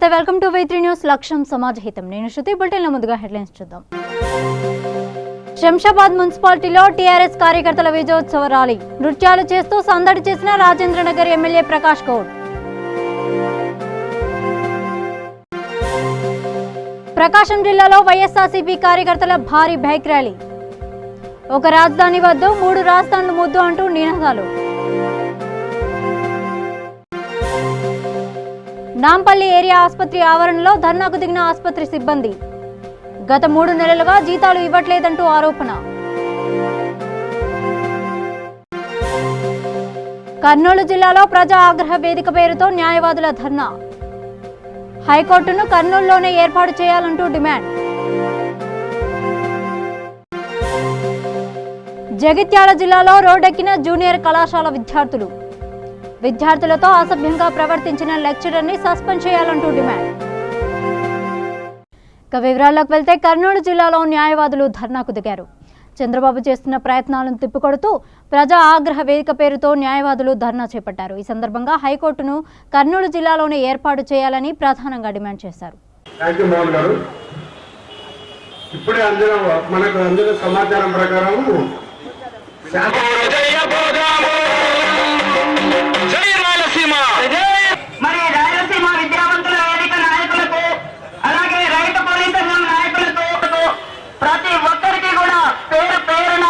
నమస్తే, welcome to V3 news. లక్ష్యం సమాజ హితం. నేను శృతి. బులెటిన్ల ముందుగా హెడ్లైన్స్ చూద్దాం. శంషాబాద్ మున్సిపాలిటీలో టీఆర్ఎస్ కార్యకర్తల విజయోత్సవ ర్యాలీ. నృత్యాలు చేస్తూ సందడి చేసిన రాజేంద్రనగర్ ఎమ్మెల్యే ప్రకాష్ గౌడ్. ప్రకాశం జిల్లాలో వైఎస్ఆర్సీపీ కార్యకర్తల భారీ బైక్ ర్యాలీ. ఒక రాజధాని వద్ద 3 రాజధానులు ముద్దు అంటూ నినాదాలు. నాంపల్లి ఏరియా ఆసుపత్రి ఆవరణలో ధర్నాకు దిగిన ఆసుపత్రి సిబ్బంది. గత 3 నెలలుగా జీతాలు ఇవ్వట్లేదంటూ ఆరోపణ. కర్నూలు జిల్లాలో ప్రజా ఆగ్రహ వేదిక పేరుతో న్యాయవాదుల ధర్నా. హైకోర్టును కర్నూలులోనే ఏర్పాటు చేయాలంటూ డిమాండ్. జగిత్యాల జిల్లాలో రోడ్డెక్కిన జూనియర్ కళాశాల విద్యార్థులు. విద్యార్థులతో అసభ్యంగా ప్రవర్తించిన లెక్చరర్ని సస్పెండ్ చేయాలంటూ డిమాండ్. ఇక వివరాల్లోకి వెళ్తే కర్నూలు జిల్లాలో న్యాయవాదులు ధర్నాకు దిగారు. చంద్రబాబు చేస్తున్న ప్రయత్నాలను తిప్పికొడుతూ ప్రజా ఆగ్రహ వేదిక పేరుతో న్యాయవాదులు ధర్నా చేపట్టారు. ఈ సందర్భంగా హైకోర్టును కర్నూలు జిల్లాలోనే ఏర్పాటు చేయాలని ప్రధానంగా డిమాండ్ చేశారు. సమాచారం ప్రకారం మరి రాయలసీమ విద్యావంతుల వేదిక నాయకులకు, అలాగే రైతు పోలీసు నాయకులకు, ప్రతి ఒక్కరికి కూడా పేరు పేరున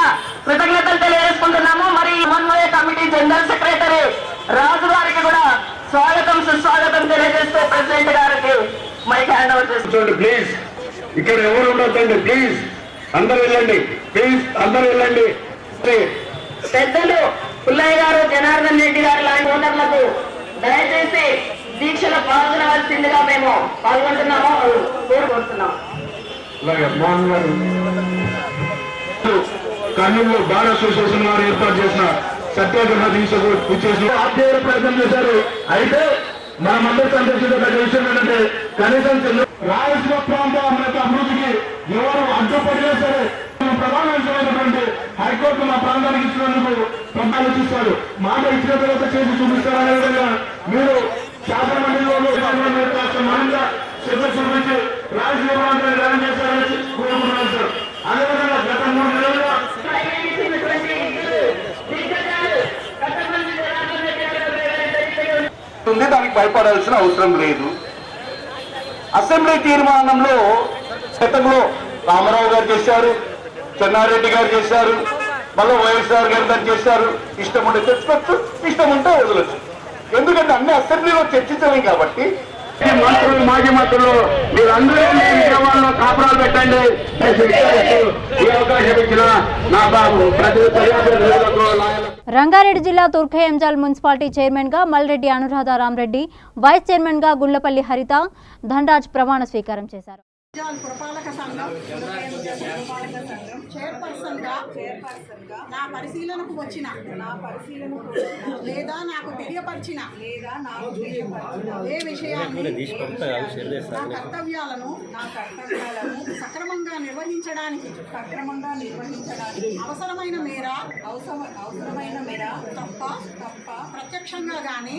కృతజ్ఞతలు తెలియజేసుకుంటున్నాము. మరి సమన్వయ కమిటీ జనరల్ సెక్రటరీ రాజు గారికి కూడా స్వాగతం సుస్వాగతం తెలియజేస్తూ ప్రెసిడెంట్ గారికి మైక్ హ్యాండ్ ఓవర్ చేస్తుంది. ప్లీజ్ ఇక్కడ ఎవరు ఉండొద్దండి, ప్లీజ్ అందరూ వెళ్ళండి, ప్లీజ్ అందరూ వెళ్ళండి. పెద్దలు పుల్లయ్య గారు, జనార్దన్ రెడ్డి గారు లాంటి ఓటర్లకు దయచేసి దీక్షలో పాల్గొనవలసిందిగా మేము పాల్గొంటున్నాము, కోరుకుంటున్నాము. కర్నూలు బార్ అసోసియేషన్ వారు ఏర్పాటు చేసిన సత్యాగ్రహ దీక్షకు వచ్చేసి ఆప్యాయ ప్రయత్నం చేశారు. అయితే మనమందరూ సందర్శించిన విషయం ఏంటంటే కనీసం రాయలసీమ ప్రాంత అభివృద్ధికి ఎవరు అడ్డుపడినా సరే ప్రధానమైనటువంటి హైకోర్టు మా ప్రాంతానికి ఇచ్చినందుకు ఆలోచిస్తారు. మాట ఇచ్చిన తర్వాత చేసి చూపిస్తారు. అనే విధంగా మీరు శాసన మండలిలో మనంగా శ్రద్ధ చూపించి రాజకీయ ప్రాంతాన్ని ధ్యానం చేస్తారని కోరుకుంటున్నాను సార్. అదేవిధంగా గత 3 నెలలుగా దానికి భయపడాల్సిన అవసరం లేదు. అసెంబ్లీ తీర్మానంలో గతంలో రామారావు గారు చేశారు, చెన్నారెడ్డి గారు చేశారు, మళ్ళీ వైఎస్ఆర్ గారు దాన్ని చేశారు. ఇష్టం ఉంటే తెచ్చుకోవచ్చు, ఇష్టం ఉంటే వదలొచ్చు. ఎందుకంటే అన్ని అసెంబ్లీలో చర్చించలేం కాబట్టి మాజీ మంత్రులు మీరందరూ విజయవాడలో కాపురాలు పెట్టండి. ఈ అవకాశం ఇచ్చిన నా బాబు రంగారెడ్డి జిల్లా తుర్ఖయంజాల్ మున్సిపాలిటీ చైర్మన్ గా మల్రెడ్డి అనురాధ రామరెడ్డి, వైస్ చైర్మన్ గా గుండ్లపల్లి హరిత ధనరాజ్ ప్రమాణ స్వీకారం చేశారు. పురపాలక సంఘం చైర్పర్సన్గా నా పరిశీలనకు వచ్చిన లేదా నాకు తెలియపరిచిన ఏ విషయాన్ని నా కర్తవ్యాలను సక్రమంగా నిర్వహించడానికి అవసరమైన మేర తప్ప ప్రత్యక్షంగా గాని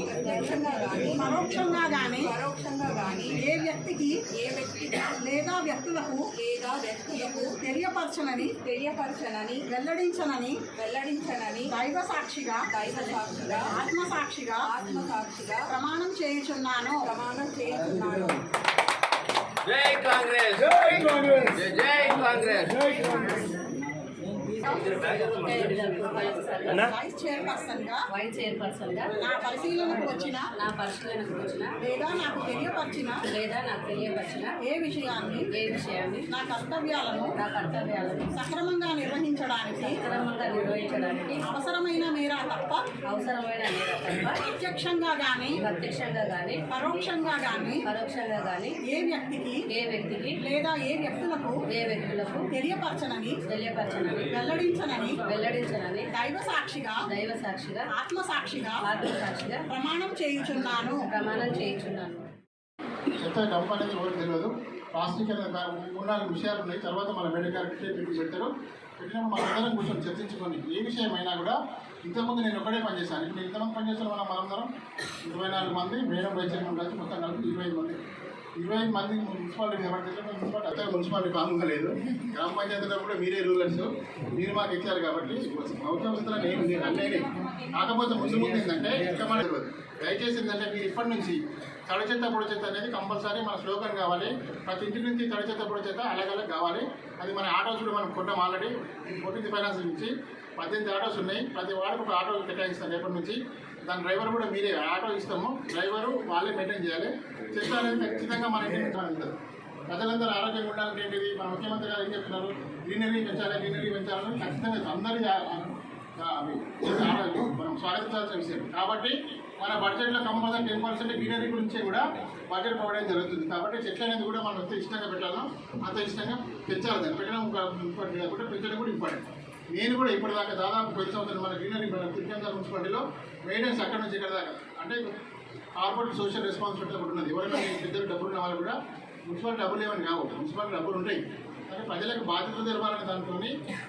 పరోక్షంగా గాని ఏ వ్యక్తికి లేదా వ్యక్తులకు తెలియపరచనని వెల్లడించనని దైవ సాక్షిగా ఆత్మసాక్షిగా ప్రమాణం చేయుచున్నాను. జై కాంగ్రెస్, జై కాంగ్రెస్, జై కాంగ్రెస్. వైస్ చైర్పర్సన్ గా నా పరిశీలనకు వచ్చిన లేదా నాకు తెలియపరిచిన ఏ విషయాన్ని నా కర్తవ్యాలను సక్రమంగా నిర్వహించడానికి అవసరమైన మేర తప్ప ప్రత్యక్షంగా గాని పరోక్షంగా గాని ఏ వ్యక్తికి లేదా ఏ వ్యక్తులకు తెలియపరచనని వెల్లడించనని దైవ సాక్షిగా ఆత్మసాక్షిగా ప్రమాణం చేయుచున్నాను. డబ్బు అనేది ఎవరికి తెలియదు. ప్లాస్టిక్ అనేది 3-4 విషయాలు ఉన్నాయి. తర్వాత మన మెడికల్ పెట్టారు. పెట్టినప్పుడు మనందరం కూర్చొని చర్చించుకొని ఏ విషయమైనా కూడా ఇంతకుముందు నేను ఒకటే పనిచేశాను. ఇప్పుడు ఇంతమంది పనిచేస్తాను. మనందరం 24 మంది మేడం వైద్యం కలిసి మొత్తం కలిపి 25 మంది 20 మంది మున్సిపాలిటీ మున్సిపాలిటీ కానుగా లేదు. గ్రామ పంచాయతీలో కూడా మీరే రూలర్స్, మీరు మాకు ఇచ్చారు కాబట్టి అవసరం నేను అన్నీ. కాకపోతే ముందు ఏంటంటే ఇంకా మనకు దయచేసి ఏంటంటే మీరు ఇప్పటి నుంచి తడి చెత్త పొడి చెత్త అనేది కంపల్సరీ మన స్లోగన్ కావాలి. ప్రతి ఇంటి నుంచి తడి చెత్త పొడి చెత్త అలాగ కావాలి. అది మన ఆటోస్ కూడా మనం కొట్టాం ఆల్రెడీ. 14 ఫైనాన్స్ నుంచి 18 ఆటోస్ ఉన్నాయి. ప్రతి వాడికి ఒక ఆటో కేటాయిస్తాం రేపటి నుంచి. దాని డ్రైవర్ కూడా మీరే ఆటో ఇస్తాము, డ్రైవరు వాళ్ళే మెయింటైన్ చేయాలి. చెత్త అనేది ఖచ్చితంగా మన ఇంటి నుంచి వెళ్తుంది. ప్రజలందరూ ఆరోగ్యంగా ఉండాలంటే ఏంటిది, మన ముఖ్యమంత్రి గారు ఏం చెప్తున్నారు, గ్రీనరీ పెంచాలని ఖచ్చితంగా అందరి మనం స్వాగతించాల్సిన విషయం. కాబట్టి మన బడ్జెట్లో కంపల్సరీ 10% గ్రీనరీ గురించి కూడా బడ్జెట్ ప్రొవైడ్ జరుగుతుంది. కాబట్టి చెట్లు అనేది కూడా మనం ఎంత ఇష్టంగా పెట్టాలో అంత ఇష్టంగా పెంచాలి. దాన్ని పెట్టడం ఇంపార్టెంట్ కాకుండా పెంచడం కూడా ఇంపార్టెంట్. నేను కూడా ఇప్పటిదాకా దాదాపు 10 సంవత్సరాలు మన గ్రీనరీ తిరుపతి మున్సిపాలిటీలో మెయింటెనెన్స్ అక్కడ నుంచి ఇక్కడ దాకా అంటే కార్పొరేట్ సోషల్ రెస్పాన్సిబిలిటీ కూడా ఉన్నది. ఎవరైనా మీ ఇద్దరు డబ్బులు ఉన్న వాళ్ళు కూడా మున్సిపాలిటీ డబ్బులు ఏమని కావు, మున్సిపాలిటీ డబ్బులు ఉంటాయి. కానీ ప్రజలకు బాధ్యత తెలపాలని దాంట్లో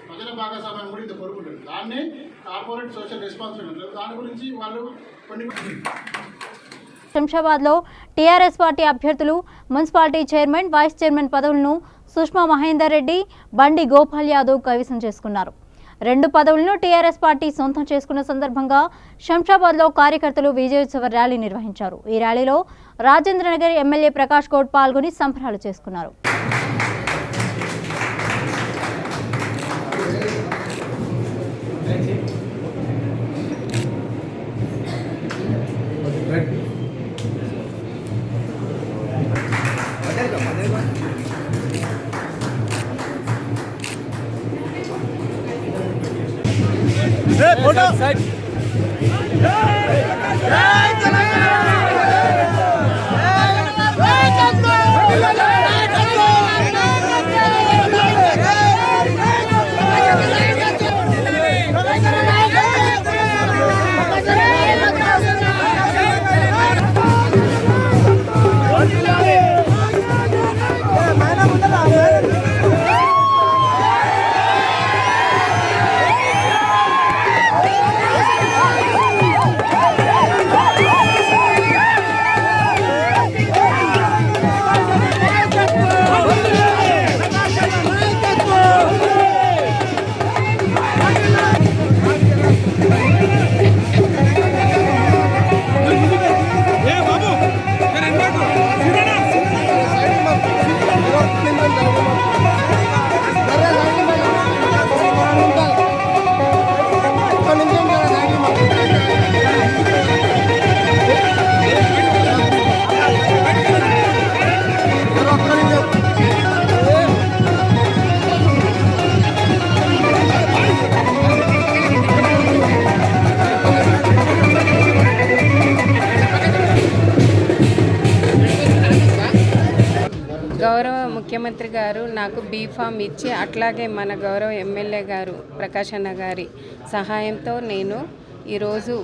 ప్రజల భాగస్వామ్యం కూడా ఇంత కోరుకుంటారు. దాన్ని కార్పొరేట్ సోషల్ రెస్పాన్సిబిలిటీ దాని గురించి వాళ్ళు కొన్ని. శంషాబాద్లో టీఆర్ఎస్ పార్టీ అభ్యర్థులు మున్సిపాలిటీ చైర్మన్, వైస్ చైర్మన్ పదవులను సుష్మా మహేందర్ రెడ్డి, బండి గోపాల్ యాదవ్ కైవసం చేసుకున్నారు. 2 పదవులను టీఆర్ఎస్ పార్టీ సొంతం చేసుకున్న సందర్భంగా శంషాబాద్లో కార్యకర్తలు విజయోత్సవ ర్యాలీ నిర్వహించారు. ఈ ర్యాలీలో రాజేంద్రనగర్ ఎమ్మెల్యే ప్రకాష్ గౌడ్ పాల్గొని సంబరాలు చేసుకున్నారు. గౌరవ ముఖ్యమంత్రి గారు నాకు బీఫామ్ ఇచ్చి అట్లాగే మన గౌరవ ఎమ్మెల్యే గారు ప్రకాష్ అన్న గారి సహాయంతో నేను ఈరోజు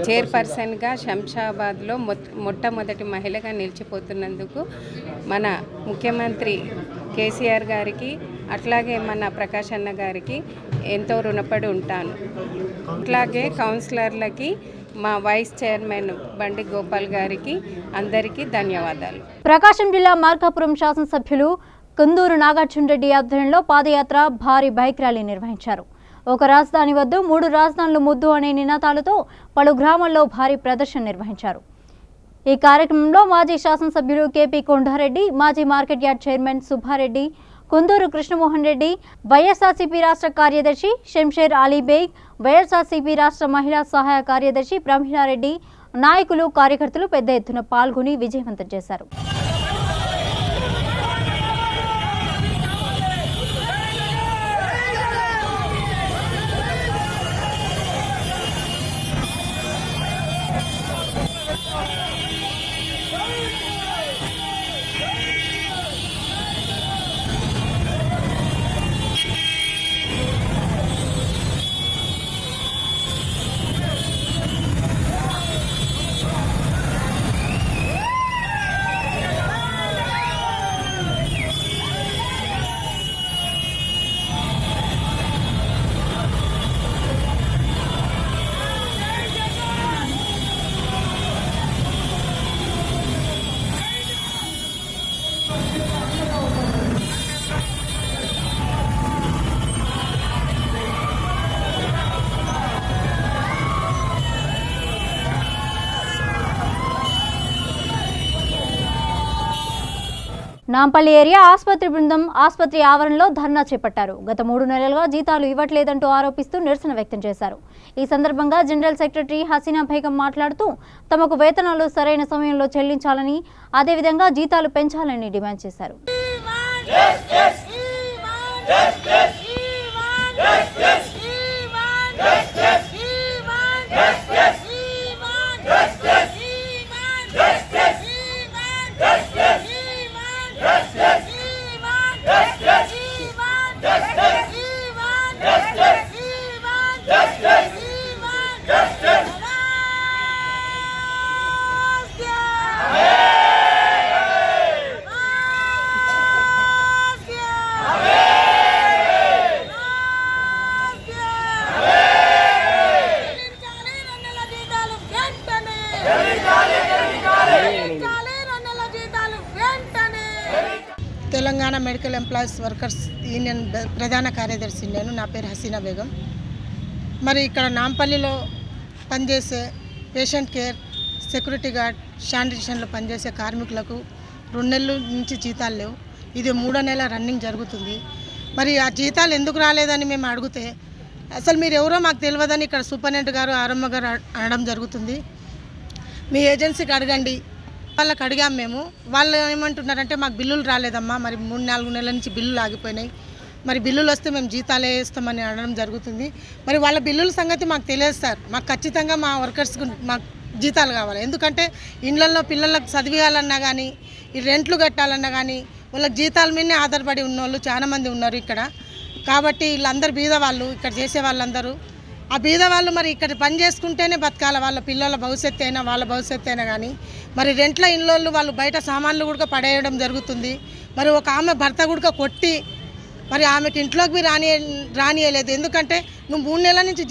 చైర్పర్సన్గా శంషాబాద్లో మొట్టమొదటి మహిళగా నిలిచిపోతున్నందుకు మన ముఖ్యమంత్రి కేసీఆర్ గారికి అట్లాగే మన ప్రకాష్ అన్న గారికి ఎంతో రుణపడి ఉంటాను. అట్లాగే కౌన్సిలర్లకి, మా వైస్ చైర్మన్ బండి గోపాల్ గారికి అందరికీ ధన్యవాదాలు. ప్రకాశం జిల్లా మార్కాపురం శాసనసభ్యులు కుందూరు నాగార్జున రెడ్డి ఆధ్వర్యంలో పాదయాత్ర, భారీ బైక్ ర్యాలీ నిర్వహించారు. ఒక రాజధాని వద్దు 3 రాజధానులు ముద్దు అనే నినాదాలతో పలు గ్రామాల్లో భారీ ప్రదర్శన నిర్వహించారు. ఈ కార్యక్రమంలో మాజీ శాసనసభ్యులు కేపీ కొండారెడ్డి, మాజీ market yard chairman Subbareddy, Kunduru Krishnamohan Reddy, YSRCP రాష్ట్ర కార్యదర్శి షంషేర్ అలీబేగ్, వైఎస్ఆర్సీపీ రాష్ట్ర మహిళా సహాయ కార్యదర్శి ప్రమీలారెడ్డి, నాయకులు, కార్యకర్తలు పెద్ద ఎత్తున పాల్గొని విజయవంతం చేశారు. నాంపల్లి ఏరియా ఆసుపత్రి బృందం ఆసుపత్రి ఆవరణలో ధర్నా చేపట్టారు. గత 3 నెలలుగా జీతాలు ఇవ్వట్లేదంటూ ఆరోపిస్తూ నిరసన వ్యక్తం చేశారు. ఈ సందర్భంగా జనరల్ సెక్రటరీ హసీనా బేగం మాట్లాడుతూ తమకు వేతనాలు సరైన సమయంలో చెల్లించాలని, అదేవిధంగా జీతాలు పెంచాలని డిమాండ్ చేశారు. Telangana medical employees workers union ప్రధాన కార్యదర్శి నేను. నా పేరు హసీనా బేగం. మరి ఇక్కడ నాంపల్లిలో పనిచేసే పేషెంట్ కేర్, సెక్యూరిటీ గార్డ్, శానిటేషన్లో పనిచేసే కార్మికులకు 2 నెలల నుంచి జీతాలు లేవు. ఇది 3వ నెల రన్నింగ్ జరుగుతుంది. మరి ఆ జీతాలు ఎందుకు రాలేదని మేము అడిగితే అసలు మీరు ఎవరో మాకు తెలియదని ఇక్కడ సూపరింటెండెంట్ గారు, ఆర్ఎంఓ గారు అనడం జరుగుతుంది. మీ ఏజెన్సీకి అడగండి. వాళ్ళకి అడిగాము మేము. వాళ్ళు ఏమంటున్నారంటే మాకు బిల్లులు రాలేదమ్మా, మరి 3-4 నెలల నుంచి బిల్లులు ఆగిపోయినాయి, మరి బిల్లులు వస్తే మేము జీతాలే వేస్తామని అనడం జరుగుతుంది. మరి వాళ్ళ బిల్లుల సంగతి మాకు తెలియదు సార్. మాకు ఖచ్చితంగా మా వర్కర్స్కి మాకు జీతాలు కావాలి. ఎందుకంటే ఇళ్లలో పిల్లలకు చదివేయాలన్నా కానీ, ఈ రెంట్లు కట్టాలన్నా కానీ వాళ్ళకి జీతాల మీదనే ఆధారపడి ఉన్న వాళ్ళు చాలామంది ఉన్నారు ఇక్కడ. కాబట్టి వీళ్ళందరూ బీద వాళ్ళు, ఇక్కడ చేసే వాళ్ళందరూ ఆ బీద వాళ్ళు మరి ఇక్కడ పని చేసుకుంటేనే బతకాలి. వాళ్ళ పిల్లల భవిష్యత్తు అయినా వాళ్ళ భవిష్యత్తు అయినా కానీ మరి రెంట్ల ఇళ్ళోళ్ళు వాళ్ళు బయట సామాన్లు కూడా పడేయడం జరుగుతుంది. మరి ఒక ఆమె భర్త కూడా కొట్టి మరి ఆమెకి ఇంట్లోకి రానియలేదు. ఎందుకంటే నువ్వు 3 నెలల నుంచి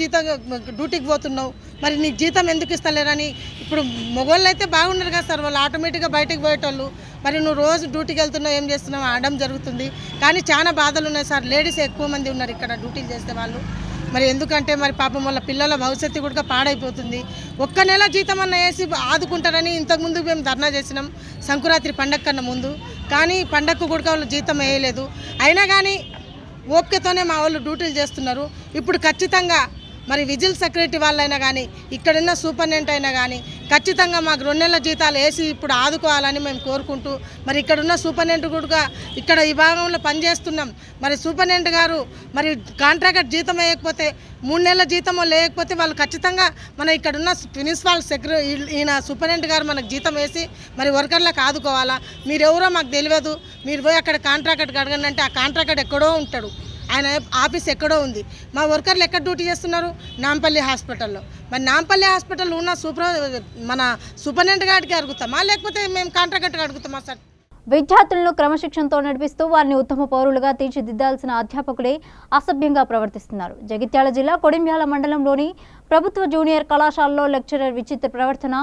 డ్యూటీకి పోతున్నావు, మరి నీకు జీతం ఎందుకు ఇస్తలేరని. ఇప్పుడు మగవాళ్ళు అయితే బాగున్నారు కదా సార్, వాళ్ళు ఆటోమేటిక్గా బయటకు పోయేటోళ్ళు. మరి నువ్వు రోజు డ్యూటీకి వెళ్తున్నావు, ఏం చేస్తున్నావు అనడం జరుగుతుంది. కానీ చాలా బాధలు ఉన్నాయి సార్. లేడీస్ ఎక్కువ మంది ఉన్నారు ఇక్కడ డ్యూటీలు చేసే వాళ్ళు. మరి ఎందుకంటే మరి పాపం వాళ్ళ పిల్లల భవిష్యత్తు కూడా పాడైపోతుంది. 1 నెల జీతం అన్న వేసి ఆదుకుంటారని ఇంతకుముందు మేము ధర్నా చేసినాం సంక్రాంతి పండగ కన్నా ముందు. కానీ పండగకు కూడా వాళ్ళు జీతం వేయలేదు. అయినా కానీ ఓపికతోనే మా వాళ్ళు డ్యూటీలు చేస్తున్నారు. ఇప్పుడు ఖచ్చితంగా మరి విజిల్ సెక్రటరీ వాళ్ళైనా కానీ, ఇక్కడున్న సూపరింటెండెంట్ అయినా కానీ ఖచ్చితంగా మాకు 2 నెలల జీతాలు వేసి ఇప్పుడు ఆదుకోవాలని మేము కోరుకుంటూ, మరి ఇక్కడున్న సూపరింటెండెంట్ కూడా ఇక్కడ ఈ భాగంలో పనిచేస్తున్నాం. మరి సూపరింటెండెంట్ గారు మరి కాంట్రాక్టర్ జీతం వేయకపోతే 3 నెలల జీతం లేకపోతే వాళ్ళు ఖచ్చితంగా మన ఇక్కడున్న ప్రిన్సిపాల్ సెక్రటరీ ఈయన సూపరింటెండెంట్ గారు మనకు జీతం వేసి మరి వర్కర్లకు ఆదుకోవాలా. మీరు ఎవరో మాకు తెలియదు, మీరు పోయి అక్కడ కాంట్రాక్టర్కి అడగండి అంటే ఆ కాంట్రాక్టర్ ఎక్కడో ఉంటాడు, ఆయన ఆఫీస్ ఎక్కడో ఉంది. మా వర్కర్లు ఎక్కడ డ్యూటీ చేస్తున్నారు? నాంపల్లి హాస్పిటల్లో. మరి నాంపల్లి హాస్పిటల్లో ఉన్న మన సూపరింటెండెంట్ గారికి అడుగుతామా, లేకపోతే మేము కాంట్రాక్టర్కి అడుగుతామా సార్? విద్యార్థులను క్రమశిక్షణతో నడిపిస్తూ వారిని ఉత్తమ పౌరులుగా తీర్చిదిద్దాల్సిన అధ్యాపకులే అసభ్యంగా ప్రవర్తిస్తున్నారు. జగిత్యాల జిల్లా కొడిమ్యాల మండలంలోని ప్రభుత్వ జూనియర్ కళాశాలలో లెక్చరర్ విచిత్ర ప్రవర్తన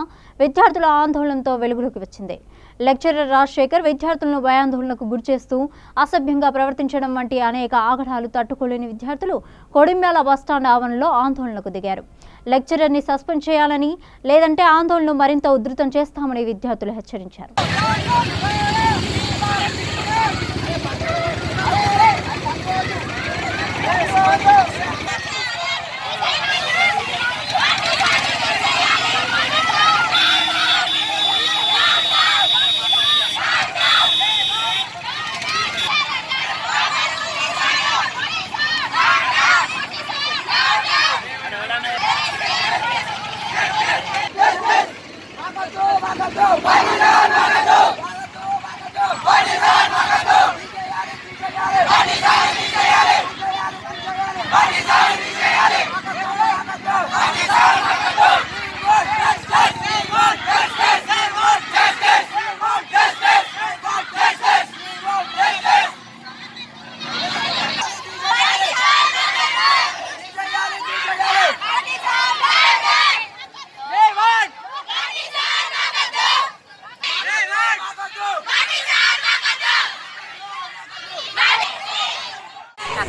విద్యార్థుల ఆందోళనతో వెలుగులోకి వచ్చింది. లెక్చరర్ రాజశేఖర్ విద్యార్థులను భయాందోళనకు గురిచేస్తూ అసభ్యంగా ప్రవర్తించడం వంటి అనేక ఆగడాలు తట్టుకోలేని విద్యార్థులు కొడిమ్యాల బస్టాండ్ ఆవరణలో ఆందోళనకు దిగారు. లెక్చరర్ని సస్పెండ్ చేయాలని, లేదంటే ఆందోళనను మరింత ఉధృతం చేస్తామని విద్యార్థులు హెచ్చరించారు.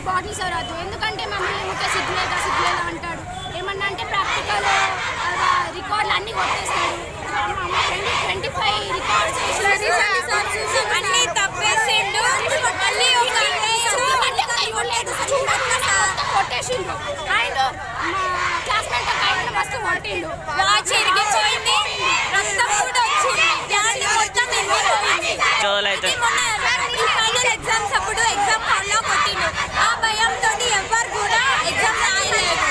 బాటిల్స్ రాదు, ఎందుకంటే మమ్మల్ని ఇంకా సిగ్గులేదా అంటాడు. ఏమన్నా అంటే ప్రాక్టికల్ రికార్డులు అన్నీ కొట్టేస్తాడు. 25 రికార్డ్స్ అన్నీ తప్పేసి కొట్టేసిండు. ఆయన క్లాస్మేట్ ఆయన మస్తు కొట్టిండు. వాచ్ ఇరిగిపోయింది, రక్తం కూడా వచ్చింది, దాన్ని మొత్తం ఇరిగిపోయింది. ఫైనల్ ఎగ్జామ్స్ అప్పుడు ఎగ్జామ్ హాల్లో కొట్టిండు. ఆ భయంతో ఎవరు కూడా ఎగ్జామ్ రాయలేదు.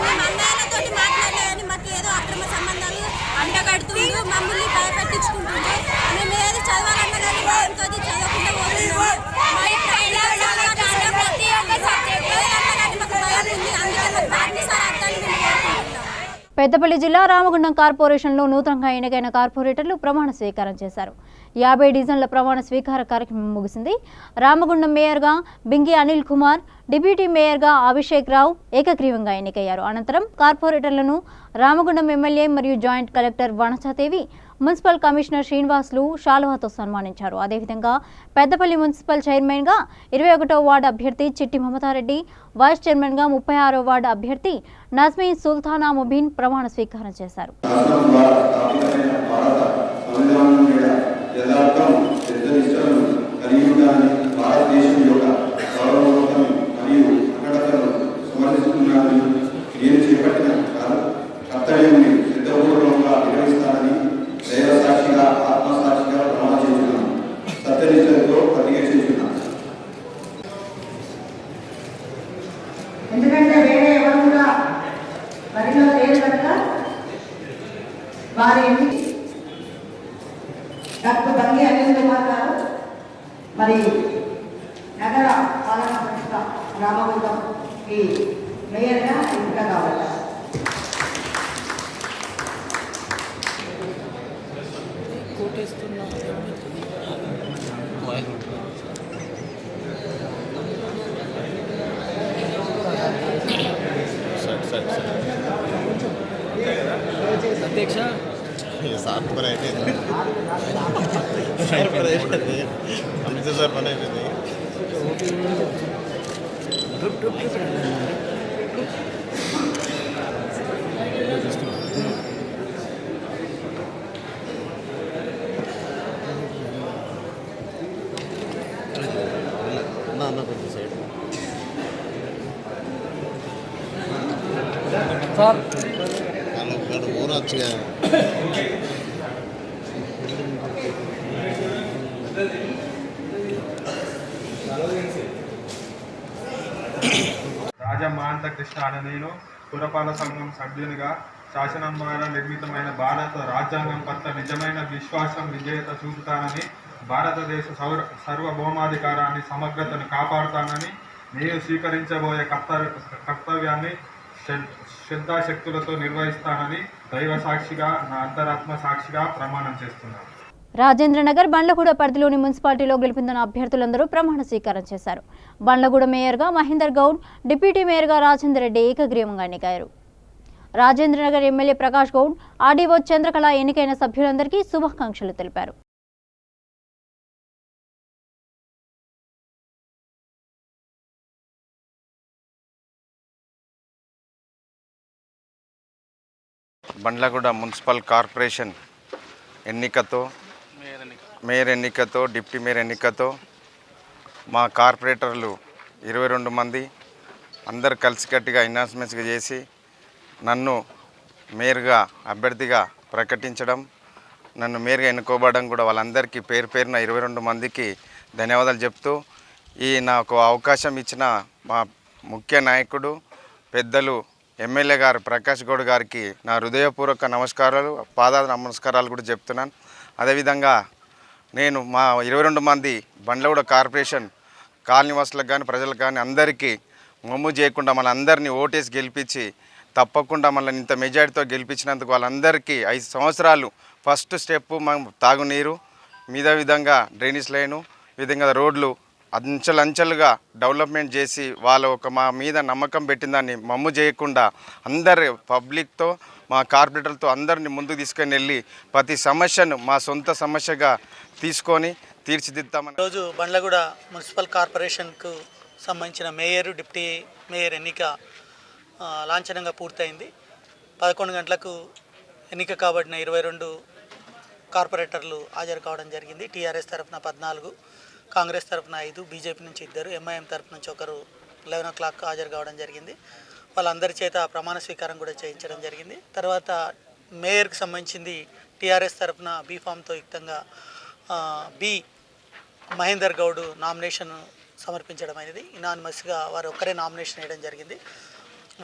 మేము అన్నయ్యలతో మాట్లాడలేదని మాకు ఏదో అక్రమ సంబంధాలు అంటగడుతుండు, మమ్మల్ని భయపెట్టించుకుంటుండు. మేము ఏది చదవాలన్నా కానీ భయంతో చదవకుండా పోతున్నాము. ప్రతి ఒక్క సబ్జెక్ట్ ఏదన్నా కానీ మాకు భయం ఉంది. అందుకే మాకు బాధ్యత సార్ అర్థాన్ని కోరుకుంటున్నాం. పెద్దపల్లి జిల్లా రామగుండం కార్పొరేషన్లో నూతనంగా ఎన్నికైన కార్పొరేటర్లు ప్రమాణ స్వీకారం చేశారు. 50 డివిజన్ల ప్రమాణ స్వీకార కార్యక్రమం ముగిసింది. రామగుండం మేయర్గా బింగి అనిల్ కుమార్, డిప్యూటీ మేయర్గా అభిషేక్ రావు ఏకగ్రీవంగా ఎన్నికయ్యారు. అనంతరం కార్పొరేటర్లను రామగుండం ఎమ్మెల్యే మరియు joint collector Vanajadevi, municipal commissioner Srinivasulu శాలువాతో సన్మానించారు. అదేవిధంగా పెద్దపల్లి మున్సిపల్ చైర్మన్గా 21వ వార్డు అభ్యర్థి చిట్టి మమతారెడ్డి, వైస్ చైర్మన్గా 36వ వార్డు అభ్యర్థి నజ్మీన్ సుల్తానా ముబీన్ ప్రమాణ స్వీకారం చేశారు. ఎందుకంటే వేరే ఎవరు కూడా బరిలో లేరు కనుక వారి డాక్టర్ బంగి అనిల్ కుమార్ గారు మరి నగర పాలనా సంస్థ రామగుండం ఈ మేయర్గా ఎంపిక కావాలి. అధ్యక్ష సార్ పని అయిపోయింది, సార్ పని అయిపోయింది, సార్ పని అయిపోయింది. అన్న కొంచెం సైడ్ సార్ ఊరొచ్చుగా రాజమాంత కృష్ణ అనే నేను పురపాలక సంఘం సభ్యునిగా శాసనం ద్వారా నిర్మితమైన భారత రాజ్యాంగం పట్ల నిజమైన విశ్వాసం విజేత చూపుతానని, భారతదేశ సార్వభౌమాధికారాన్ని సమగ్రతను కాపాడుతానని, నేను స్వీకరించబోయే కర్తవ్యాన్ని శ్రద్ధాశక్తులతో నిర్వహిస్తానని దైవ సాక్షిగా, నా అంతరాత్మ సాక్షిగా ప్రమాణం చేస్తున్నాను. రాజేంద్రనగర్ బండ్లగూడ పరిధిలోని మున్సిపాలిటీలో గెలుపొందిన అభ్యర్థులందరూ ప్రమాణ స్వీకారం చేశారు. బండ్లగూడ మేయర్గా మహేందర్ గౌడ్, డిప్యూటీ మేయర్గా రాజేందర్ రెడ్డి ఏకగ్రీవంగా ఎన్నికయ్యారు. రాజేంద్రనగర్ ఎమ్మెల్యే ప్రకాష్ గౌడ్, ఆర్డీఓ చంద్రకళ ఎన్నికైన సభ్యులందరికీ శుభాకాంక్షలు తెలిపారు. బండ్లగూడ మున్సిపల్ కార్పొరేషన్ ఎన్నికతో, మేయర్ ఎన్నికతో, డిప్యూటీ మేయర్ ఎన్నికతో మా కార్పొరేటర్లు 22 మంది అందరు కలిసికట్టుగా అనౌన్స్మెంట్స్గా చేసి నన్ను మేయర్గా అభ్యర్థిగా ప్రకటించడం, నన్ను మేయర్గా ఎన్నుకోవడం కూడా వాళ్ళందరికీ పేరు పేరున 22 మందికి ధన్యవాదాలు చెప్తూ, ఈ నాకు అవకాశం ఇచ్చిన మా ముఖ్య నాయకుడు పెద్దలు ఎమ్మెల్యే గారు ప్రకాష్ గౌడ్ గారికి నా హృదయపూర్వక నమస్కారాలు, పాదాల నమస్కారాలు కూడా చెప్తున్నాను. అదేవిధంగా నేను మా 22 మంది బండ్లగూడ కార్పొరేషన్ కాలనీవాసులకు కానీ ప్రజలకు కానీ అందరికీ మమ్ము చేయకుండా మనందరినీ ఓటేసి గెలిపించి తప్పకుండా మనల్ని ఇంత మెజారిటీతో గెలిపించినందుకు వాళ్ళందరికీ 5 సంవత్సరాలు ఫస్ట్ స్టెప్ మనం తాగునీరు, మీద విధంగా డ్రైనేజ్ లైను, విధంగా రోడ్లు అంచెలంచెలుగా డెవలప్మెంట్ చేసి వాళ్ళు మా మీద నమ్మకం పెట్టిందాన్ని మమ్ము చేయకుండా అందరి పబ్లిక్తో మా కార్పొరేటర్లతో అందరినీ ముందుకు తీసుకొని వెళ్ళి ప్రతి సమస్యను మా సొంత సమస్యగా తీసుకొని తీర్చిదిద్దామని. ఈరోజు బండ్లగూడ మున్సిపల్ కార్పొరేషన్కు సంబంధించిన మేయర్, డిప్యూటీ మేయర్ ఎన్నిక లాంఛనంగా పూర్తయింది. 11 గంటలకు ఎన్నిక కాబడిన 22 కార్పొరేటర్లు హాజరు కావడం జరిగింది. టీఆర్ఎస్ తరఫున 14, కాంగ్రెస్ తరఫున 5, బీజేపీ నుంచి 2, ఎంఐఎం తరఫు నుంచి ఒకరు 11 o'clock హాజరు కావడం జరిగింది. వాళ్ళందరి చేత ప్రమాణ స్వీకారం కూడా చేయించడం జరిగింది. తర్వాత మేయర్కి సంబంధించింది టీఆర్ఎస్ తరఫున బీఫామ్తో యుక్తంగా బి మహేందర్ గౌడ్ నామినేషన్ సమర్పించడం అనేది ఇనానిమస్గా వారు ఒక్కరే నామినేషన్ వేయడం జరిగింది.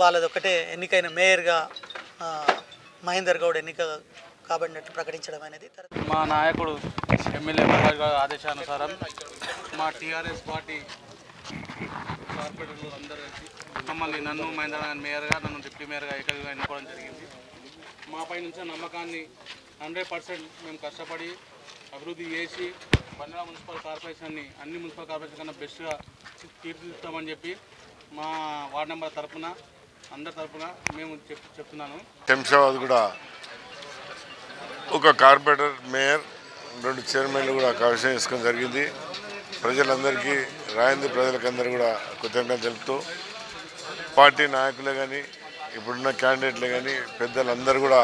వాళ్ళది ఒకటే ఎన్నికైన మేయర్గా మహేందర్ గౌడ్ ఎన్నిక కాబడినట్టు ప్రకటించడం అనేది. మా నాయకుడు ఎమ్మెల్యే ప్రకాష్ గారి ఆదేశానుసారం మా టీఆర్ఎస్ పార్టీ కార్పొరేటర్లు అందరూ మమ్మల్ని నన్ను మహేందర్ మేయర్గా, నన్ను డిప్యూటీ మేయర్గా ఏకగ్రీవంగా ఎన్నుకోవడం జరిగింది. మాపై నుంచి నమ్మకాన్ని 100% మేము కష్టపడి అభివృద్ధి చేసి బండ్ల మున్సిపల్ కార్పొరేషన్ని అన్ని మున్సిపల్ కార్పొరేషన్ కన్నా బెస్ట్గా తీర్చిదిద్దామని చెప్పి మా వార్డు నెంబర్ తరఫున అందరి తరఫున మేము చెప్తున్నాను. శంషాబాద్ కూడా ఒక కార్పొరేటర్, మేయర్, 2 చైర్మన్లు కూడా కమిషన్ చేసుకోవడం జరిగింది. ప్రజలందరికీ, రాయంది ప్రజలకందరూ కూడా కృతజ్ఞత తెలుపుతూ పార్టీ నాయకులే కానీ ఇప్పుడున్న క్యాండిడేట్లే కానీ పెద్దలందరూ కూడా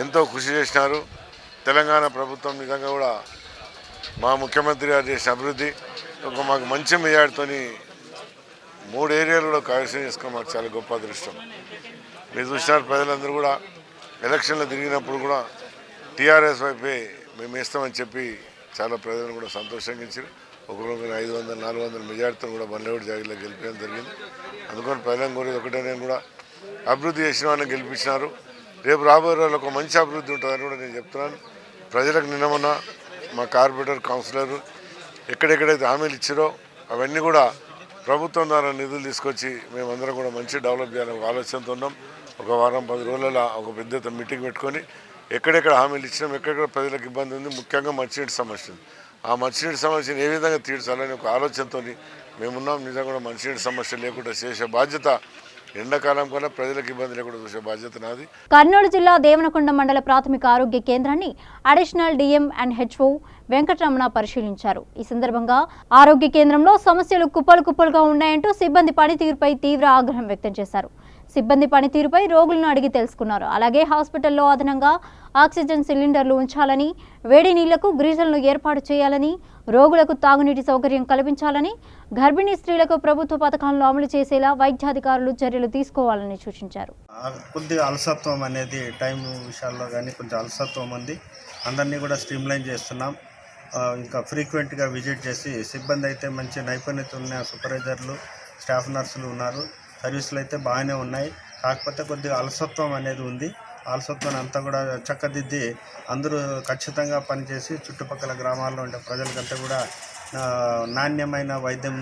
ఎంతో కృషి చేసినారు. తెలంగాణ ప్రభుత్వం నిజంగా కూడా మా ముఖ్యమంత్రి గారు చేసిన అభివృద్ధి మాకు మంచి మెజార్టీతో 3 ఏరియాలు కూడా కమిషన్ చేసుకోవడం మాకు చాలా గొప్ప అదృష్టం. మీరు చూసినారు ప్రజలందరూ కూడా ఎలక్షన్లో తిరిగినప్పుడు కూడా టీఆర్ఎస్ వైపే మేము ఇస్తామని చెప్పి చాలా ప్రజలను కూడా సంతోషంగా ఇచ్చారు. ఒకరు 500-400 మెజార్టీతో కూడా బండ్లగూడ జాగిలో గెలిపించడం జరిగింది. అందుకని ప్రజలను కోరేది ఒకటే, నేను కూడా అభివృద్ధి చేసిన వాళ్ళని గెలిపించినారు. రేపు రాబోయే రోజుల్లో ఒక మంచి అభివృద్ధి ఉంటుందని కూడా నేను చెప్తున్నాను. ప్రజలకు నిన్నమన్న మా కార్పొరేటర్, కౌన్సిలర్ ఎక్కడెక్కడైతే హామీలు ఇచ్చారో అవన్నీ కూడా ప్రభుత్వం ద్వారా నిధులు తీసుకొచ్చి మేమందరం కూడా మంచి డెవలప్ చేయాలని ఆలోచనతో ఉన్నాం. ఒక వారం 10 రోజులలో ఒక పెద్ద మీటింగ్ పెట్టుకొని ఎక్కడెక్కడ హామీలు ఇచ్చినాం, ఎక్కడెక్కడ ప్రజలకు ఇబ్బంది ఉంది, ముఖ్యంగా మంచినీటి సమస్య ఉంది. ఆ మంచినీటి సమస్యను ఏ విధంగా తీర్చాలని ఒక ఆలోచనతో మేమున్నాం. నిజంగా కూడా మంచినీటి సమస్య లేకుండా చేసే బాధ్యత, ఎండాకాలం కన్నా ప్రజలకు ఇబ్బంది లేకుండా చూసే బాధ్యత నాది. కర్నూలు జిల్లా దేవనకొండ మండల ప్రాథమిక ఆరోగ్య కేంద్రాన్ని additional DM and HO Venkataramana పరిశీలించారు. ఈ సందర్భంగా ఆరోగ్య కేంద్రంలో సమస్యలు కుప్పలుగా ఉన్నాయంటూ సిబ్బంది పనితీరుపై తీవ్ర ఆగ్రహం వ్యక్తం చేశారు. సిబ్బంది పనితీరుపై రోగులను అడిగి తెలుసుకున్నారు. అలాగే హాస్పిటల్లో అదనంగా ఆక్సిజన్ సిలిండర్లు ఉంచాలని, వేడి నీళ్లకు గ్రీజర్లను ఏర్పాటు చేయాలని, రోగులకు తాగునీటి సౌకర్యం కల్పించాలని, గర్భిణీ స్త్రీలకు ప్రభుత్వ పథకాలను అమలు చేసేలా వైద్యాధికారులు చర్యలు తీసుకోవాలని సూచించారు. కొద్దిగా అలసత్వం అనేది టైం విషయాల్లో కానీ కొంచెం అలసత్వం ఉంది. అందరినీ కూడా స్ట్రీమ్లైన్ చేస్తున్నాం. ఇంకా ఫ్రీక్వెంట్గా విజిట్ చేసి సిబ్బంది అయితే మంచి నైపుణ్యత ఉన్న సూపర్వైజర్లు, స్టాఫ్ నర్సులు ఉన్నారు. సర్వీసులు అయితే బాగానే ఉన్నాయి. కాకపోతే కొద్దిగా అలసత్వం అనేది ఉంది. అలసత్వాన్ని అంతా కూడా చక్కదిద్ది అందరూ ఖచ్చితంగా పనిచేసి చుట్టుపక్కల గ్రామాల్లో ఉండే ప్రజలకంతా కూడా నాణ్యమైన వైద్యం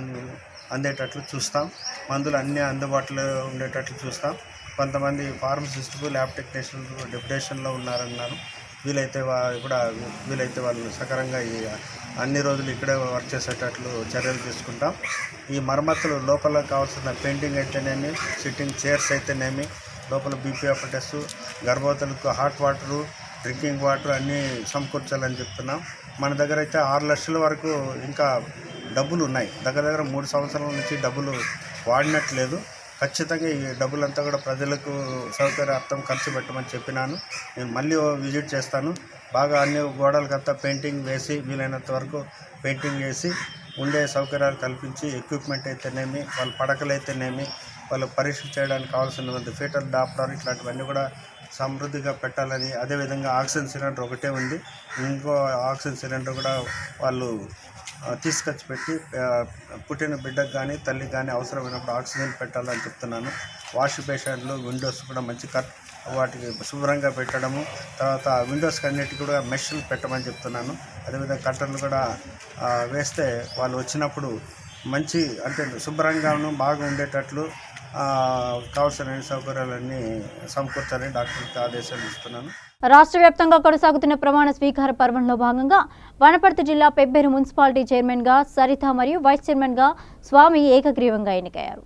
అందేటట్లు చూస్తాం. మందులు అన్నీ అందుబాటులో ఉండేటట్లు చూస్తాం. కొంతమంది ఫార్మసిస్టులు, ల్యాబ్ టెక్నీషియన్లు డెప్యుటేషన్లో ఉన్నారన్నారు. వీలైతే వాళ్ళు సకరంగా ఈ అన్ని రోజులు ఇక్కడే వర్క్ చేసేటట్లు చర్యలు తీసుకుంటాం. ఈ మరమ్మతులు లోపల కావాల్సిన పెయింటింగ్ అయితేనేమి, సిట్టింగ్ చైర్స్ అయితేనేమి, లోపల బీపీ అపటెస్, గర్భవతులకు హాట్ వాటరు, డ్రింకింగ్ వాటర్ అన్నీ సమకూర్చాలని చెప్తున్నాం. మన దగ్గర అయితే 6 లక్షల వరకు ఇంకా డబ్బులు ఉన్నాయి. దగ్గర 3 సంవత్సరాల నుంచి డబ్బులు వాడినట్లేదు. ఖచ్చితంగా ఈ డబ్బులంతా కూడా ప్రజలకు సౌకర్యార్థం ఖర్చు పెట్టమని చెప్పినాను. నేను మళ్ళీ విజిట్ చేస్తాను. బాగా అన్ని గోడలకంతా పెయింటింగ్ వేసి, వీలైనంత వరకు పెయింటింగ్ వేసి ఉండే సౌకర్యాలు కల్పించి, ఎక్విప్మెంట్ అయితేనేమి, వాళ్ళ పడకలు అయితేనేమి, వాళ్ళు పరీక్ష చేయడానికి కావాల్సిన ఫీటల్ డాప్టర్ ఇట్లాంటివన్నీ కూడా సమృద్ధిగా పెట్టాలని. అదేవిధంగా ఆక్సిజన్ సిలిండర్ ఒకటే ఉంది. ఇంకో ఆక్సిజన్ సిలిండర్ కూడా వాళ్ళు తీసుకొచ్చి పెట్టి పుట్టిన బిడ్డకు కానీ తల్లికి కానీ అవసరమైనప్పుడు ఆక్సిజన్ పెట్టాలని చెప్తున్నాను. వాష్ బేషన్లు, విండోస్ కూడా మంచి వాటికి శుభ్రంగా పెట్టడము. తర్వాత విండోస్కి అన్నిటికీ కూడా మెష్లు పెట్టమని చెప్తున్నాను. అదేవిధంగా కట్టర్లు కూడా వేస్తే వాళ్ళు వచ్చినప్పుడు మంచి అంటే శుభ్రంగాను బాగా ఉండేటట్లు కావాల్సిన సౌకర్యాలన్నీ సమకూర్చాలని డాక్టర్కి ఆదేశాలు ఇస్తున్నాను. రాష్ట్ర వ్యాప్తంగా కొనసాగుతున్న ప్రమాణ స్వీకార పర్వంలో భాగంగా వనపర్తి జిల్లా పెబ్బేరు మున్సిపాలిటీ చైర్మన్గా సరిత మరియు వైస్ చైర్మన్గా స్వామి ఏకగ్రీవంగా ఎన్నికయ్యారు.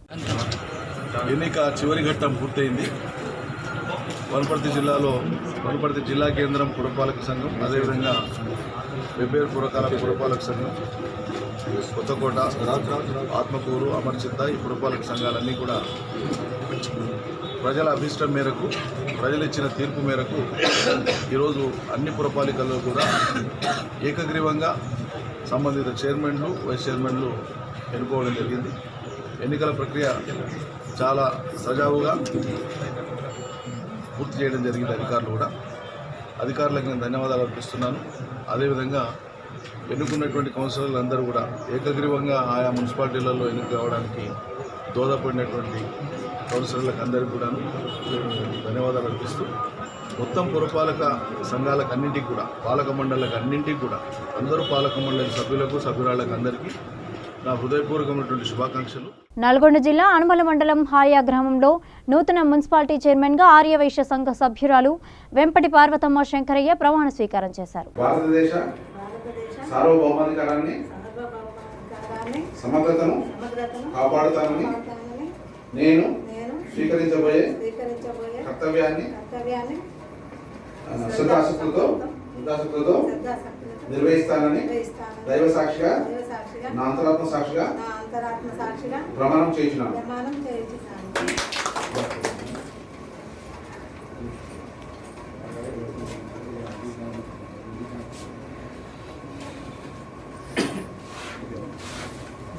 ఎన్నిక చివరి ఘట్టం పూర్తయింది. వనపర్తి జిల్లా కేంద్రం పురపాలక సంఘం, అదేవిధంగా పెబ్బేరు పురపాలక సంఘం, కొత్తకోట, ఆత్మకూరు, అమర్చిత్త ఈ పురపాలక సంఘాలన్నీ కూడా ప్రజల అభిష్టం మేరకు, ప్రజలు ఇచ్చిన తీర్పు మేరకు ఈరోజు అన్ని పురపాలికల్లో కూడా ఏకగ్రీవంగా సంబంధిత చైర్మన్లు వైస్ చైర్మన్లు ఎన్నుకోవడం జరిగింది. ఎన్నికల ప్రక్రియ చాలా సజావుగా పూర్తి చేయడం జరిగింది. అధికారులకు నేను ధన్యవాదాలు అర్పిస్తున్నాను. అదేవిధంగా ఎన్నుకున్నటువంటి కౌన్సిలర్లు అందరూ కూడా ఏకగ్రీవంగా ఆయా మున్సిపాలిటీలలో ఎన్నిక కావడానికి దోహదపడినటువంటి కౌన్సిలర్లకు అందరికీ కూడా ధన్యవాదాలు అర్పిస్తూ మొత్తం పురపాలక సంఘాలకు అన్నింటికి కూడా పాలక మండళ్ళకు అన్నింటికి కూడా అందరూ పాలక మండలి సభ్యులకు సభ్యురాళ్ళకు అందరికీ నా హృదయపూర్వకమైనటువంటి శుభాకాంక్షలు. నల్గొండ జిల్లా అనుమల మండలం హారియా గ్రామంలో నూతన మున్సిపాలిటీ చైర్మన్గా ఆర్యవైశ్య సంఘ సభ్యురాలు వెంపటి పార్వతమ్మ శంకరయ్య ప్రమాణ స్వీకారం చేశారు. భారతదేశ సార్వభౌమాధికారాన్ని సమగ్రతను కాపాడుతానని నేను స్వీకరించబోయే కర్తవ్యాన్ని శ్రద్ధాశక్తులతో నిర్వహిస్తానని దైవ సాక్షిగా నా అంతరాత్మ సాక్షిగా ప్రమాణం చేయించున్నాను.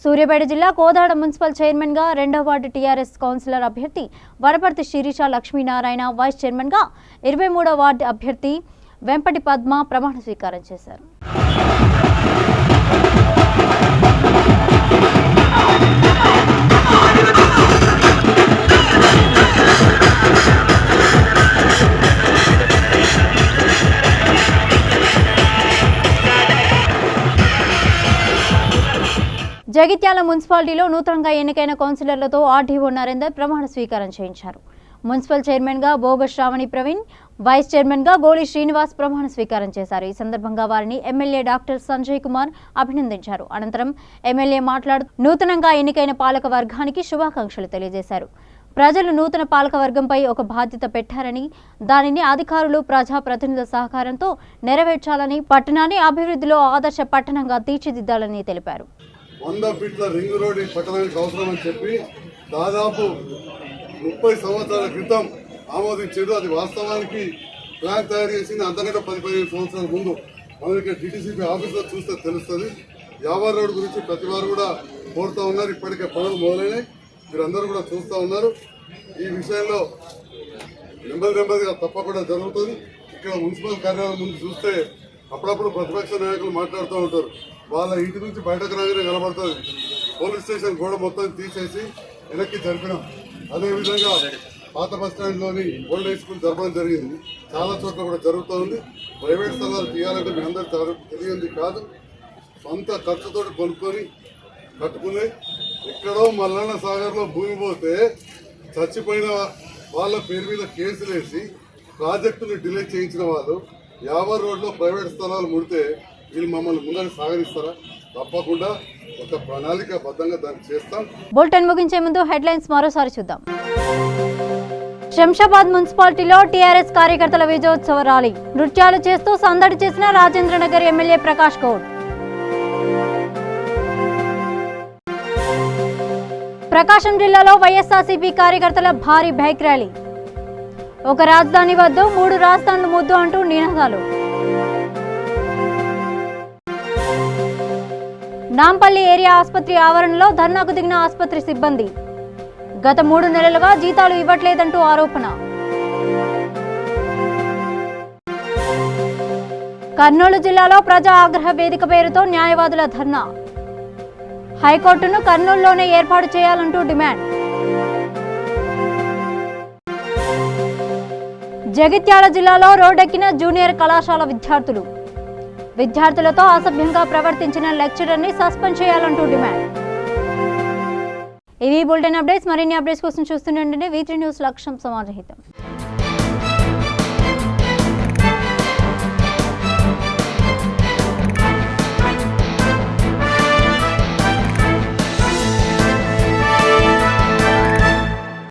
సూర్యాపేట జిల్లా కోదాడ మున్సిపల్ చైర్మన్గా 2వ వార్డు టీఆర్ఎస్ కౌన్సిలర్ అభ్యర్థి వరపర్తి శిరీష లక్ష్మీనారాయణ, వైస్ చైర్మన్గా 23వ వార్డు అభ్యర్థి వెంపటి పద్మ ప్రమాణ స్వీకారం చేశారు. జగిత్యాల మున్సిపాలిటీలో నూతనంగా ఎన్నికైన కౌన్సిలర్లతో ఆర్డీఓ నరేందర్ ప్రమాణ స్వీకారం చేయించారు. మున్సిపల్ చైర్మన్గా బోగ శ్రావణి ప్రవీణ్, వైస్ చైర్మన్గా గోళి శ్రీనివాస్ ప్రమాణ స్వీకారం చేశారు. ఈ సందర్భంగా వారిని ఎమ్మెల్యే డాక్టర్ సంజయ్ కుమార్ అభినందించారు. అనంతరం ఎమ్మెల్యే మాట్లాడుతూ నూతనంగా ఎన్నికైన పాలక వర్గానికి శుభాకాంక్షలు తెలియజేశారు. ప్రజలు నూతన పాలకవర్గంపై ఒక బాధ్యత పెట్టారని, దానిని అధికారులు ప్రజాప్రతినిధుల సహకారంతో నెరవేర్చాలని, పట్టణాన్ని అభివృద్ధిలో ఆదర్శ పట్టణంగా తీర్చిదిద్దాలని తెలిపారు. 100 ఫీట్ల రింగ్ రోడ్ పట్టణానికి అవసరమని చెప్పి దాదాపు 30 సంవత్సరాల క్రితం ఆమోదించారు. అది వాస్తవానికి ప్లాన్ తయారు చేసింది అంతకంటే 10-15 సంవత్సరాల ముందు. మనం ఇక్కడ డిటిసిపి ఆఫీస్లో చూస్తే తెలుస్తుంది. యావర్ రోడ్ గురించి ప్రతి వారు కూడా కోరుతూ ఉన్నారు. ఇప్పటికే పనులు మొదలైనాయి, మీరందరూ కూడా చూస్తూ ఉన్నారు. ఈ విషయంలో నెమ్మదిగా తప్పకుండా జరుగుతుంది. ఇక్కడ మున్సిపల్ కార్యాలయం ముందు చూస్తే అప్పుడప్పుడు ప్రతిపక్ష నాయకులు మాట్లాడుతూ ఉంటారు. వాళ్ళ ఇంటి నుంచి బయటకు రాగానే కనబడుతుంది. పోలీస్ స్టేషన్ గోడ మొత్తం తీసేసి వెనక్కి జరిపినాం. అదేవిధంగా పాత బస్టాండ్లోని ఓల్డ్ ఏజ్ స్కూల్ జరపడం జరిగింది. చాలా చోట్ల కూడా జరుగుతూ ఉంది. ప్రైవేట్ స్థలాలు తీయాలంటే మీ అందరూ తెలియంది కాదు, సొంత ఖర్చుతో కొనుక్కొని కట్టుకునే. ఎక్కడో మల్లన్న సాగర్లో భూమి పోతే చచ్చిపోయిన వాళ్ళ పేరు మీద కేసులు వేసి ప్రాజెక్టును డిలే చేయించిన వాళ్ళు యావర్ రోడ్లో ప్రైవేట్ స్థలాలు ముడితే వీళ్ళు మమ్మల్ని ముందని సాగరిస్తారా? తప్పకుండా ఒక ప్రణాళికాబద్ధంగా దాన్ని చేస్తాం. బులెటిన్ ముగించే ముందు హెడ్లైన్స్ మరోసారి చూద్దాం. శంషాబాద్ మున్సిపాలిటీలో టీఆర్ఎస్ కార్యకర్తల విజయోత్సవ ర్యాలీ, నృత్యాలు చేస్తూ సందడి చేసిన రాజేంద్రనగర్ ఎమ్మెల్యే ప్రకాష్ గౌడ్. ప్రకాశం జిల్లాలో వైఎస్ఆర్సీపీ కార్యకర్తల భారీ బైక్ ర్యాలీ, ఒక రాజధాని వద్దు 3 రాజధానులు ముద్దు అంటూ నినాదాలు. నాంపల్లి ఏరియా ఆసుపత్రి ఆవరణలో ధర్నాకు దిగిన ఆసుపత్రి సిబ్బంది, గత 3 నెలలుగా జీతాలు ఇవ్వట్లేదంటూ ఆరోపణ. కర్నూలు జిల్లాలో ప్రజా ఆగ్రహ వేదిక పేరుతో న్యాయవాదుల ధర్నా, హైకోర్టును కర్నూలులోనే ఏర్పాటు చేయాలంటూ డిమాండ్. జగిత్యాల జిల్లాలో రోడ్డెక్కిన జూనియర్ కళాశాల విద్యార్థులతో అసభ్యంగా ప్రవర్తించిన లెక్చరర్ని సస్పెండ్ చేయాలంటూ డిమాండ్. ఇవి బులెటిన్ అప్డేట్స్. మరిన్ని అప్డేట్స్ కోసం చూస్తూనే ఉండండి V3 న్యూస్. లక్ష్యం సమాజహితం.